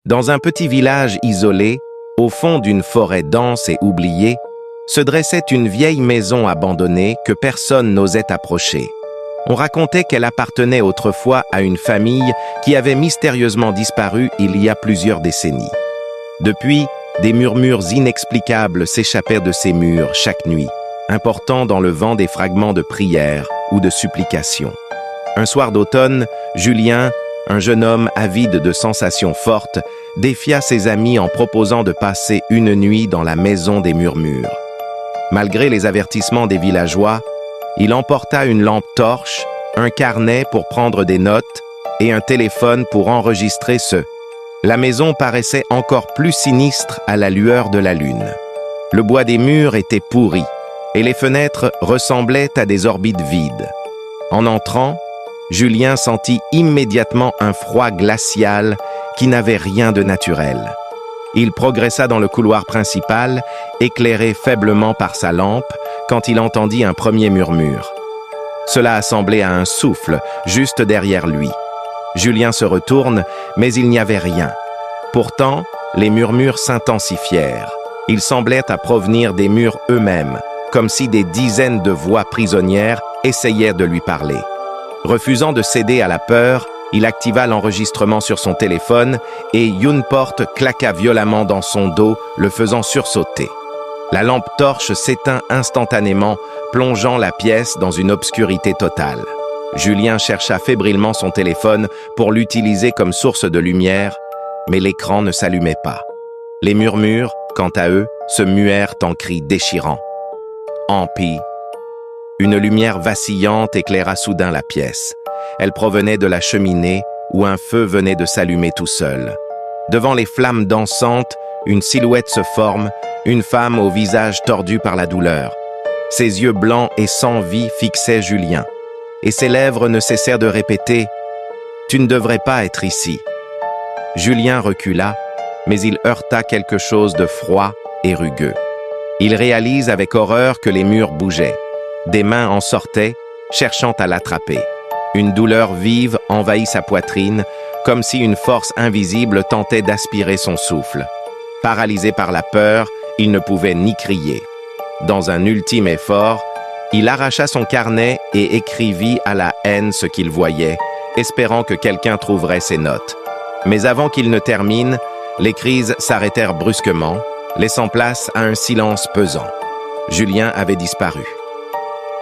Dans un petit village isolé, au fond d'une forêt dense et oubliée, se dressait une vieille maison abandonnée que personne n'osait approcher. On racontait qu'elle appartenait autrefois à une famille qui avait mystérieusement disparu il y a plusieurs décennies. Depuis, des murmures inexplicables s'échappaient de ces murs chaque nuit, important dans le vent des fragments de prières ou de supplications. Un soir d'automne, Julien, un jeune homme avide de sensations fortes, défia ses amis en proposant de passer une nuit dans la maison des murmures. Malgré les avertissements des villageois, il emporta une lampe torche, un carnet pour prendre des notes et un téléphone pour enregistrer ce. La maison paraissait encore plus sinistre à la lueur de la lune. Le bois des murs était pourri et les fenêtres ressemblaient à des orbites vides. En entrant, Julien sentit immédiatement un froid glacial qui n'avait rien de naturel. Il progressa dans le couloir principal, éclairé faiblement par sa lampe, quand il entendit un premier murmure. Cela assemblait à un souffle, juste derrière lui. Julien se retourne, mais il n'y avait rien. Pourtant, les murmures s'intensifièrent. Ils semblaient à provenir des murs eux-mêmes, comme si des dizaines de voix prisonnières essayaient de lui parler. Refusant de céder à la peur, il activa l'enregistrement sur son téléphone et une porte claqua violemment dans son dos, le faisant sursauter. La lampe torche s'éteint instantanément, plongeant la pièce dans une obscurité totale. Julien chercha fébrilement son téléphone pour l'utiliser comme source de lumière, mais l'écran ne s'allumait pas. Les murmures, quant à eux, se muèrent en cris déchirants. Ampi. Une lumière vacillante éclaira soudain la pièce. Elle provenait de la cheminée où un feu venait de s'allumer tout seul. Devant les flammes dansantes, une silhouette se forme, une femme au visage tordu par la douleur. Ses yeux blancs et sans vie fixaient Julien, et ses lèvres ne cessèrent de répéter « Tu ne devrais pas être ici ». Julien recula, mais il heurta quelque chose de froid et rugueux. Il réalise avec horreur que les murs bougeaient. Des mains en sortaient, cherchant à l'attraper. Une douleur vive envahit sa poitrine, comme si une force invisible tentait d'aspirer son souffle. Paralysé par la peur, il ne pouvait ni crier. Dans un ultime effort, il arracha son carnet et écrivit à la haine ce qu'il voyait, espérant que quelqu'un trouverait ses notes. Mais avant qu'il ne termine, les crises s'arrêtèrent brusquement, laissant place à un silence pesant. Julien avait disparu.